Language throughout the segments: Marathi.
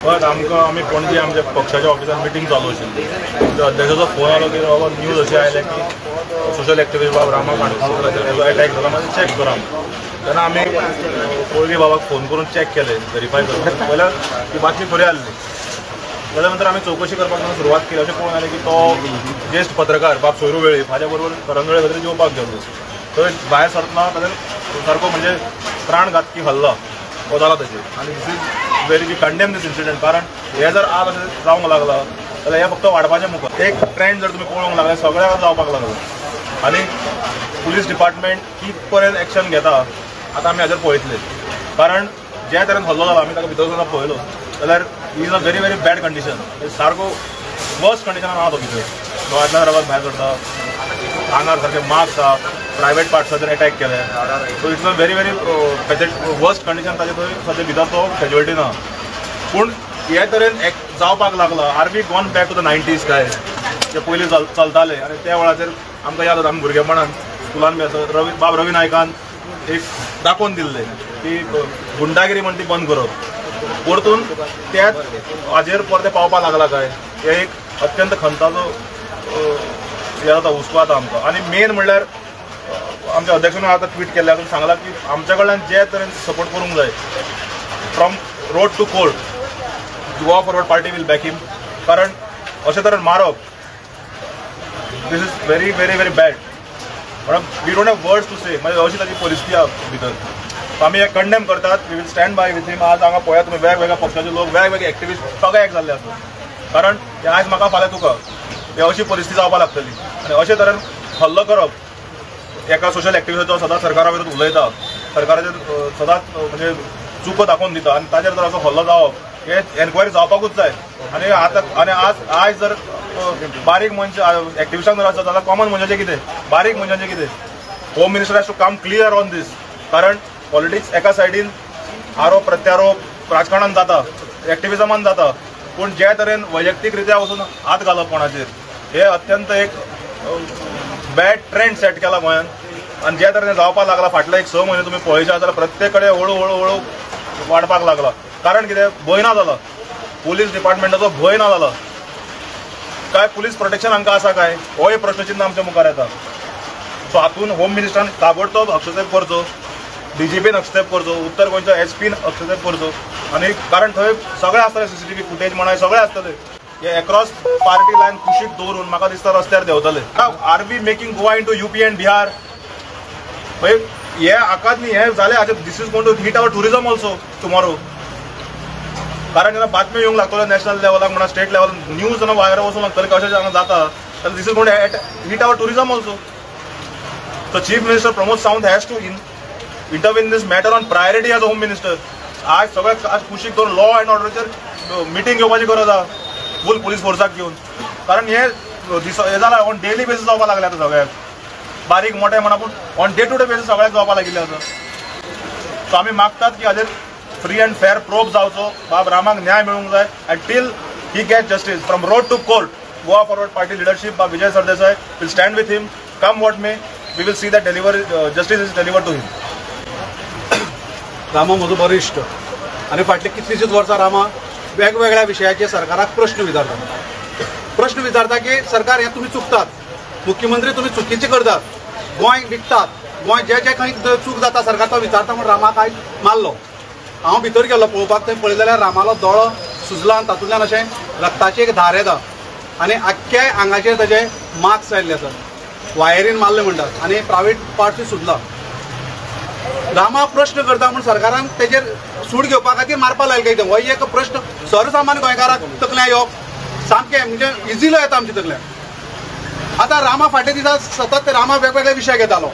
बट आम्ही पणजी आमच्या पक्षाच्या ऑफिसान मिटींग चालू आशिल्ली. अध्यक्षाचो फोन आलो की बाबा न्यूज अशी आयले की सोशल एक्टिविस्ट बाबा रामा कांडोळकर अटॅक जाला, मागीर चॅक करा. तेन्ना आमी कोळगे बाबाक फोन करून चॅक केले, व्हेरीफाय करून पळयल्यार ती बातमी खरी आसली. ताच्या नंतर आमी चवकशी करपाक सुरवात केली. अशें पळोवन आलें की तो ज्येश्ठ पत्रकार बाब सोयरू वेळी हाज्या बरोबर करंगळे खातीर जेवपाक गेल्लो. थंय भायर सरतना ताचेर सारको म्हणजे प्राणघातकी हल्लो हो जाला ताचेर. आनी this is very we condemn this incident. कारण हे जर आज अशें जावंक लागला जाल्यार हे फक्त वाडपाचें मुखार. एक ट्रेंड जर तुमी पळोवंक लागले सगळ्यांक जावपाक लागलो. आनी पुलीस डिपार्टमेंट कित पर्यंत एक्शन घेता आतां आमी हाजेर पळयतले. कारण ज्या तरेन हल्लो जाला आमी ताका भितर सुद्दां पळयलो जाल्यार is a very very bad condition. सारको वर्स्ट कंडिशनान आहा तो भितर. दोळ्यांतल्यान रगत भायर सरता, आंगार सारके मार्क्स आहा, प्रायवेट पार्ट्साचेर अटॅक केले. So it's a very very worst condition. ताचे थंय सद्या भितर तो कॅज्युअलिटी ना. पूण हे तरेन जावपाक लागला. Are we gone back to the 90s काय जे पयलीं चलताले. आनी त्या वेळाचेर आमकां याद जाता आमी भुरगेपणान स्कुलान बी आसत बाब रवी नायकान एक दाखोवन दिल्लें की गुंडागिरी म्हण ती बंद करप. परतून त्याच हाजेर परते पावपाक लागला काय हे एक अत्यंत खंताचो हे जाता हुस्को जाता आमकां. आनी मेन म्हणल्यार आमच्या अध्यक्षान आतां ट्वीट केल्ल्या सांगलां की आमच्या कडल्यान जे तरेन सपोर्ट करूंक जाय from road to court Goa forward party will back him. कारण अशे तरेन मारप this is very very very bad. म्हणून we don't have words to say. म्हणजे अशी ताची परिस्थिती आहा भितर. आम्ही हे कंडेम करतात. We will stand by with him. आज हांगा पळया तुमी वेगवेगळ्या पक्षाचे लोक वेगवेगळे एक्टिविस्ट सगळे एक जाल्ले आसात. कारण ते आज म्हाका फाल्यां तुका हे अशी परिस्थिती जावपाक लागतली. आनी अशे तरेन हल्लो करप एका सोशल एक्टिविस्टाचो सदांच सरकारा विरुद्ध उलयता, सरकाराचेर सदांच म्हणजे चुको दाखोवन दिता आनी ताचेर जर असो हल्लो जावप हे एन्क्वायरी जावपाकूच जाय. आनी आज जर बारीक मनशां एक्टिविस्टांक जर आसत जाल्यार कॉमन मनशाचें कितें, बारीक मनशाचें कितें. Home minister has to come clear on this. कारण पॉलिटिक्स एका सायडीन आरोप प्रत्यारोप राजकारणान जाता, एक्टिविजमान जाता, पूण जे तरेन वैयक्तीक रित्या वचून हात घालप कोणाचेर हे अत्यंत एक बॅड ट्रेंड सेट केला गोंयान. आनी जे तरेन जावपाक लागला फाटले एक 6 म्हयने तुमी पळयशात जाल्यार प्रत्येक कडेन हळू हळू हळू वाडपाक लागला. कारण कितें भंय ना जाला. पुलीस डिपार्टमेंटाचो भंय ना जाला. काय पुलीस प्रोटेक्शन हांकां आसा काय हो एक प्रश्नचिन्ह आमच्या मुखार येता. सो हातून होम मिनिस्टरान ताबडतोब हस्तक्षेप करचो, डीजीपीन हस्तक्षेप करचो, उत्तर गोंयच्या एसपीन हस्तक्षेप करचो. आनी कारण थंय सगळे आसतले सीसीटीव्ही फुटेज म्हणा सगळे आसतले. हे एक्रॉस पार्टी लायन कुशीक दवरून म्हाका दिसता रस्त्यार देंवतले. Are we making Goa into UP and Bihar. हे आकात न्ही हे जाले हाजे this is going to hit our tourism also tomorrow. कारण जेन्ना बातम्यो येवंक लागतल्यो नॅशनल लेवलाक म्हणा स्टेट लेवल न्यूज जेन्ना भायर वचूंक लागतले कशें हांगा जाता जाल्यार this is going to hit our tourism also. So chief minister Pramod Sawant has to intervene in this matter on priority as a home minister. आज सगळ्यात आज कुशीक दोन लॉ अँड ऑर्डरचेर मिटींग घेवपाची गरज आहा फूल पुलीस फोर्साक घेवन. कारण हे जाला ऑन डेली बेसीस जावपाक लागले आतां सगळ्याक. बारीक मोठे म्हणा पूण on day to day basis सगळ्याक जावपाक लागिल्ले आसा. सो आमी मागतात की हाजेर फ्री अँड फेअर प्रोब जावचो. बाब रामाक न्याय मेळूंक जाय. And till he get justice from road to court Goa forward party leadership बाब Vijay Sardesai will stand with him come what may. We will see that justice is delivered to him. Rama म्हजो बरो इश्ट आनी फाटली कितलींशींच वर्सां रामा वेगवेगळ्या विशयाचेर सरकाराक प्रश्न विचारता की सरकार हे तुमी चुकतात, मुख्यमंत्री तुमी चुकीचे करतात, गोंय विकतात, गोंय जे जे खंय चूक जाता सरकार तो विचारता म्हूण रामाक आयज मारलो. हांव भितर गेलो पळोवपाक. थंय पळयलें जाल्यार रामालो दोळो सुजला आनी तातूंतल्यान अशें रक्ताची एक धार येता आनी आख्ख्या आंगाचेर ताचे मार्क्स आयिल्ले आसात. वायरीन मारले म्हणटात आनी प्रायवेट पार्टूय सुजला. रामा प्रश्न करता म्हणून सरकारान तेजेर सूड घेवपा खातीर मारपा लायले काय. हो एक प्रश्न सर्वसामान्य गोंयकाराक तकल्यान येवप सामकें म्हणजे इजिलो येता आमच्या तकल्यान. आतां रामा फाटले दिसा सतत रामा वेगवेगळे विशय घेतालो.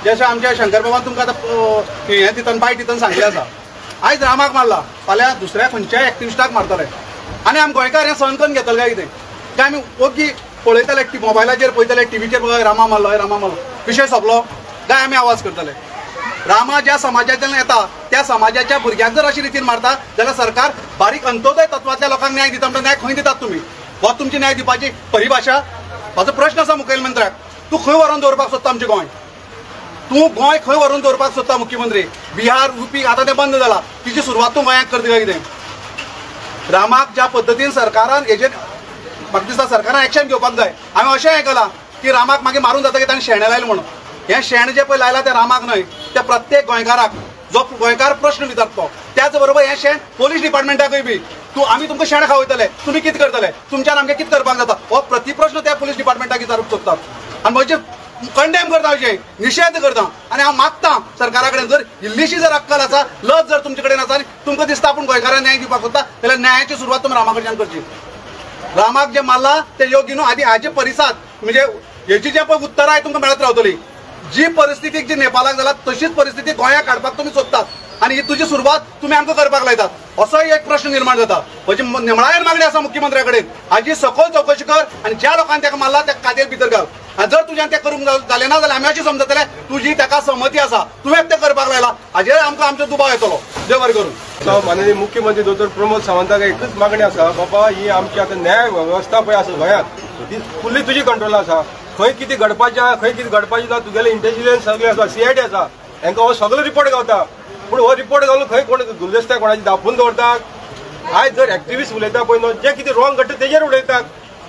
जशें आमच्या शंकर बाबान तुमकां आतां हें दितन बायट दितन सांगलें आसा. आयज रामाक मारला फाल्यां दुसऱ्या खंयच्याय एक्टिविस्टाक मारतले आनी आमी गोंयकार हें सहन करून घेतले काय कितें काय आमी ओगी पळयतले मोबायलाचेर पळयतले टीव्हीचेर रामा मारलो विशय सोंपलो काय आमी आवाज करतले. रामा ज्या समाजांतल्यान येता त्या समाजाच्या भुरग्यांक जर अशे रितीन मारता जाल्यार सरकार बारीक अंत्योदय तत्वांतल्या लोकांक न्याय दिता. म्हणटा न्याय खंय दितात तुमी? हो तुमची न्याय दिवपाची परिभाषा? म्हाजो प्रश्न आसा मुखेलमंत्र्याक. तूं खंय व्हरून दवरपाक सोदता आमचें गोंय? तूं गोंय खंय व्हरून दवरपाक सोदता मुख्यमंत्री? बिहार यूपी आतां तें बंद जाला. तिची सुरवात तूं गोंयाक करता काय कितें? रामाक ज्या पद्दतीन सरकारान हेजेर म्हाका दिसता सरकारान एक्शन घेवपाक जाय. हांवें अशें आयकलां की रामाक मागीर मारून जाता की ताणें शेण लायलें म्हणून. हें शेण जें पळय लायलां तें रामाक न्हय, त्या प्रत्येक गोंयकाराक जो गोंयकार प्रश्न विचारतो. त्याच बरोबर हें शेण पोलीस डिपार्टमेंटाकूय बी आमी तुमकां शेण खावयतले, तुमी कितें करतले, तुमच्यान आमकां कितें करपाक जाता, हो प्रतिप्रश्न त्या पुलीस डिपार्टमेंटाक विचारूंक सोदतात. आनी म्हणजे कंडेम करता अशें निशेध करता. आनी हांव मागतां सरकारा कडेन जर इल्लीशी जर अक्कल आसा, लज जर तुमचे कडेन आसा आनी तुमकां दिसता आपूण गोंयकारांक न्याय दिवपाक सोदता जाल्यार न्यायाची सुरवात तुमी रामा कडच्यान करची. रामाक जे मारला ते योग्य न्हू. आदी हाचे परिसाद म्हणजे हेची जे पळय उत्तरां तुमकां मेळत रावतली. जी परिस्थिती जी नेपाळाक जाला तशीच परिस्थिती गोंयाक हाडपाक तुमी सोदतात आनी ही तुजी सुरवात तुमी आमकां करपाक लायतात, असोय एक प्रश्न निर्माण जाता. म्हणजे निमळायर मागणी आसा मुख्यमंत्र्या कडेन, हाजी सखोल चौकशी कर आनी ज्या लोकांनी ताका मारला त्या कायद्यार भितर घाल. आनी जर तुज्यान तें करूंक जालें ना जाल्यार आमी अशें समजतले तुजी ताका सहमती आसा, तुवेंच तें करपाक लायला, हाजेर आमकां आमचो दुबाव येतलो. देव बरें करूं. माननीय मुख्यमंत्री दोतोर प्रमोद सावंताक एकच मागणी आसा, बाबा ही आमची आतां न्याय वेवस्था पळय आसा गोंयांत ती फुल्ली तुजी कंट्रोल आसा. खंय कितें घडपाचें आहा, खंय कितें घडपाचें ना, तुगेले इंटेलिजन्स सगळें आसा, CID आसा, हांकां हो सगळो रिपोर्ट गावता. पूण हो रिपोर्ट घालून खंय कोण गुलदस्त्या कोणाची दापून दवरतात. आयज जर एक्टिविस्ट उलयता पळय न्हू, जे कितें रॉंग घडटा तेजेर उलयतात.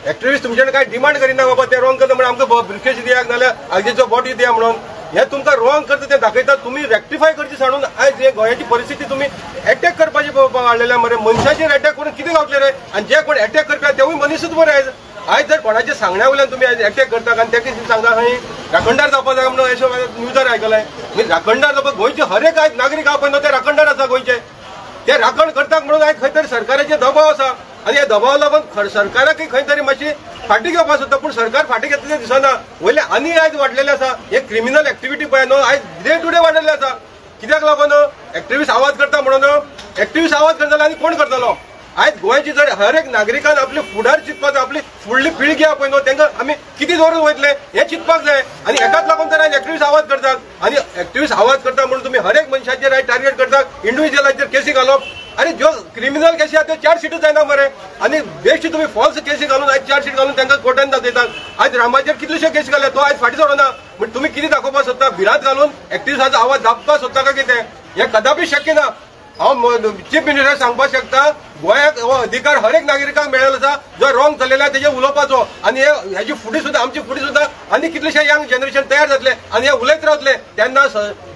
एक्टिविस्ट तुमच्यान कांय डिमांड करिना बाबा ते रॉंग करता म्हणून आमकां ब्रिफकेस दियाक नाल्यार आगीचो बॉटी दिया म्हणून. हे तुमकां रॉंग करता तें दाखयतात. तुमी रेक्टिफाय करची सांडून आयज हे गोंयाची परिस्थिती तुमी एटॅक करपाची पळोवपाक हाडलेल्या मरे. मनशाचेर एटॅक करून कितें गावतले रे. आनी जे कोण एटॅक करता तेवूय मनीसच बरे. आयज जर कोणाच्या सांगण्या वयल्यान तुमी आयज एटॅक करतात आनी तेका सांगता खंय राखणदार जावपाक जाय म्हणून अशें न्यूजार आयकलाय. राखणदार जावपाक गोंयचे हर एक आयज नागरीक आहा पळय न्हू ते राखणदार आसा गोंयचे. ते राखण करतात म्हणून आयज खंय तरी सरकाराचे दबाव आसा आनी ह्या दबावा लागून सरकाराकय खंय तरी मातशी फाटी घेवपाक सोदता. पूण सरकार फाटी घेतले दिसना. वयले आनी आयज वाडलेले आसा. हे क्रिमिनल एक्टिविटी पळय न्हू आयज डे टू डे वाडलेले आसा. कित्याक लागून एक्टिविस्ट आवाज करता म्हणून. एक्टिविस्ट आवाज करतलो आनी कोण करतलो. आयज गोंयची जर हर एक नागरिकान आपली फुडार चिंतपाक जाय, आपली फुडली पिळगी आहा पळय न्हू तांकां आमी कितें दवरून वयतले हें चिंतपाक जाय. आनी हेकाच लागून तर आयज एक्टिविस्ट आवाज करतात. आनी एक्टिविस्ट आवाज करता म्हणून तुमी हर एक मनशाचेर आयज टार्गेट करतात, इंडिव्हिज्युअलाचेर केसी घालप. आनी ज्यो क्रिमिनल केसी आहा त्यो चार्जशीटूच जायना मरे. आनी बेश्टी तुमी फॉल्स केसी घालून आयज चार्जशीट घालून तांकां कोर्टान दाखयतात. आयज रामाचेर कितलेशे केसी घाल्या तो आयज फाटी सोडना. म्हणजे तुमी कितें दाखोवपाक सोदता, भिरांत घालून एक्टिविस्टाचो आवाज दाबपाक सोदता काय कितें. हें कदापी शक्य ना. हांव चीफ मिनिस्टर सांगपाक शकता गोंयाक हो अधिकार हर एक नागरिकाक मेळ्ळेलो आसा जो रॉंग चल्लेला तेजेर उलोवपाचो. आनी हेजी फुडें सुद्दां आमची फुडें सुद्दां आनी कितलेशे यंग जनरेशन तयार जातले आनी हे उलयत रावतले. तेन्ना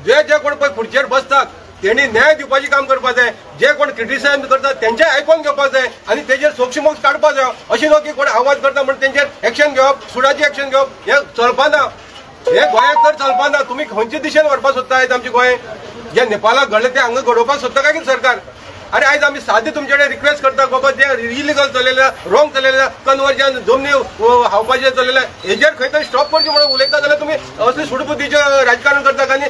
जे जे कोण पळय खुर्चेर बसतात तेणी न्याय दिवपाचें काम करपाक जाय. जे कोण क्रिटिसायज करतात तेंचें आयकून घेवपाक जाय आनी तेजेर सोक्ष मोक्ष काडपाक जाय. अशें न्हू की कोण आवाज करता म्हणून तेंचेर एक्शन घेवप, सुडाची एक्शन घेवप हें चलपाना. हे गोंयाक तर चलपाना. तुमी खंयचे दिशेन व्हरपाक सोदता आयज आमचें गोंय. जे नेपाळाक घडलें तें हांगा घडोवपाक सोदता काय कितें सरकार. अरे आयज आमी सादी तुमचे कडेन रिक्वेस्ट करता बाबा जे इलिगल चललेल्या रॉंग चललेल्या कन्वर्जन जमनी हावपाचें चललेल्या हेजेर खंय तरी स्टॉप करचें म्हणून उलयता जाल्यार तुमी असलें सुडबुद्धीचें राजकारण करतात आनी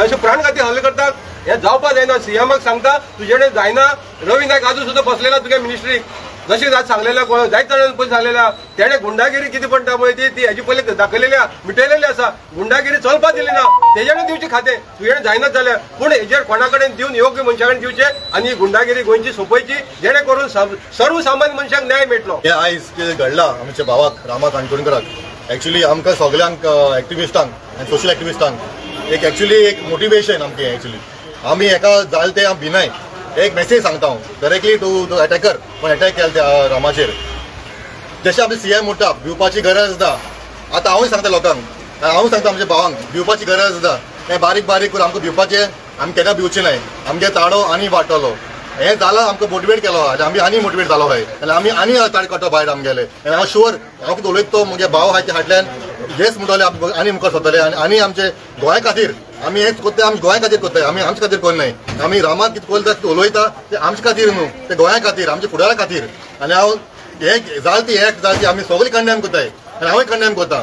अशें प्राणघाती हल्ले करतात. हें जावपाक जायना. CMाक सांगता तुजे कडेन जायना. रवी नायक आजून सुद्दां बसलेला तुगे मिनिस्ट्रीक. जशें सांगलेल्या जायत जाणांनी पयलीं सांगलेल्या तेणें गुंडागिरी कितें पडटा पळय ती हेजी पयलीं दाखयलेली मिटयलेली आसा. गुंडागिरी चलपाक दिली ना. तेजेर दिवचें खातें तुजें जायनाच जाल्यार. पूण हेजेर कोणा कडेन दिवन योग्य मनशा कडेन दिवचें आनी गुंडागिरी गोंयची सोंपयची जेणे करून सर्वसामान्य मनशाक न्याय मेळटलो. हें आयज कितें घडलां आमच्या भावाक रामा काणकोणकराक एक्चुली आमकां सगल्यांक एक्टिविस्टांक आनी सोशल एक्टिविस्टांक एक मोटिवेशन आमचें. एक्चुली आमी हेका जाल ते भिनाय. एक मेसेज सांगता हांव डायरेक्टली टू अटॅकर पण अटॅक केला त्या रामाचेर. जशें आमचे CM म्हणटा भिवपाची गरज ना. आतां हांवूय सांगता लोकांक, हांव सांगता आमच्या भावांक भिवपाची गरज ना. हें बारीक बारीक करून आमकां भिवपाचें आमी केन्ना भिवचें न्हय. आमगे ताळो आनी वाडटलो. हें जालां आमकां मोटिवेट केलो आमी आनी मोटिवेट जालो खंय जाल्यार आमी आनी ताळे काडटो भायर आमगेले. आनी हांव शुअर हांव कितें उलयता तो म्हगे भाव आहा ते फाटल्यान येस म्हणटले आनी मुखार सरतले आनी आमचे गोंया खातीर आमी हेच कोत्ताय. आमी गोंया खातीर कोत्ताय. आमी आमचे खातीर कोन्न न्हय. आमी रामान कितें कोलता उलयता ते आमचे खातीर न्हू, ते गोंया खातीर आमच्या फुडारा खातीर. आनी हांव हें जाल ती एक्ट जाल ती आमी सगळी कंडेम कोत्ताय आनी हांवूय कंडेम कोत्ता.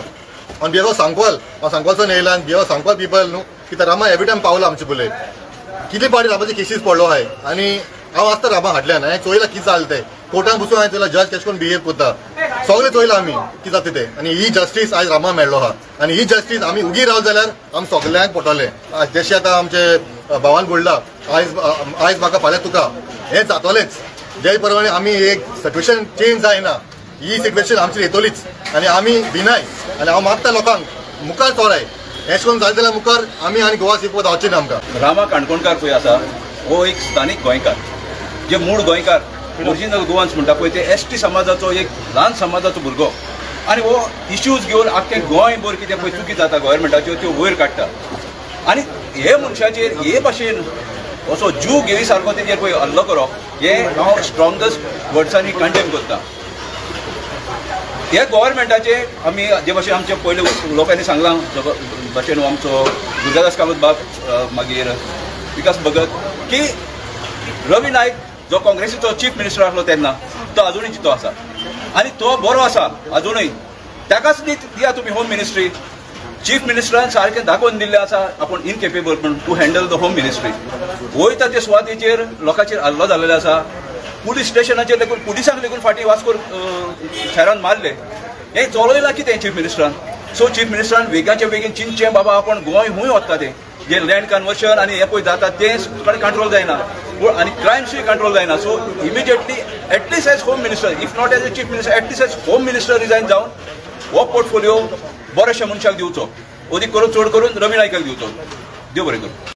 ऑन बिहाफ ऑफ सांकवाल हांव सांकवालसून येयला आनी बिहाफ ऑफ सांकवाल पिपल न्हू कित्याक रामा एवरी टायम पावला आमचे पळय कितले पाटी रामाचे केसीस पडलो आहाय. आनी हांव आसता रामा फाटल्यान हांवें चोयलां कितें जालें तें कोर्टान बसून हांवें चोयलां जज कशें करून बिहेव कोत्ता सगळें चोयलां आमी कितें जाता तें. आनी ही जस्टीस आयज रामा मेळ्ळो आहा आनी ही जस्टीस आमी उगी रावले जाल्यार आमी सगल्यांक पडटलें. जशें आतां आमचे भावान बोडला आयज म्हाका फाल्यां तुका हें जातलेंच. जे प्रमाणे आमी एक सिट्युएशन चेंज जायना ही सिट्युएशन आमची येतलीच आनी आमी भिनाय. आनी हांव मागता लोकांक मुखार चोराय हें करून जालें जाल्यार मुखार आमी आनी गोवा सिपो जावचें ना आमकां. रामा काणकोणकार पळय आसा हो एक स्थानीक गोंयकार जे मूळ गोंयकार ओरिजिनल गोवन्स म्हणटा पळय ते ST समाजाचो एक ल्हान समाजाचो भुरगो आनी हो इश्यूज घेवन आख्खें गोंयभर कितें पळय चुकी जाता गोव्हर्मेंटाच्यो त्यो वयर काडटा आनी हे मनशाचेर हे भाशेन असो जीव घेवी सारको तेजेर पळय हल्लो करप हे हांव स्ट्रॉंगेस्ट वर्ड्सांनी कंडेम करता. हे गोव्हर्मेंटाचे आमी जे भाशेन आमचे पयले लोकांनी सांगलां भाशेन आमचो गुरुदास कामत बाब मागीर विकास भगत की रवी नायक जो काँग्रेसीचो चीफ मिनिस्टर आसलो तेन्ना तो अजुनूय जितो आसा आनी तो बरो आसा अजुनूय ताकाच दिया तुमी होम मिनिस्ट्री. चीफ मिनिस्टरान सारकें दाखोवन दिल्लें आसा आपूण इनकेपेबल म्हणून to handle the home ministry. वयता ते सुवातेचेर लोकांचेर हल्लो जाल्लो आसा. पुलीस स्टेशनाचेर लेगून पुलिसांक लेगून फाटीं वास्कोर शारान मारले. हें चलयलां कितें चीफ मिनिस्टरान. सो चीफ मिनिस्टरान बेगाचे बेगीन चिंतचें बाबा आपूण गोंय हूंय वता तें जे लँड कन्वर्शन आनी हे पळय जाता तें कंट्रोल जायना आनी क्रायम्सूय कंट्रोल जायना. So immediately at least as home minister if not as a chief minister at least as home minister resign जावन हो पोर्टफोलिओ बऱ्याचशा मनशाक दिवचो. अदीक करून चड करून रवी नायकाक दिवचो. देव बरें करूं.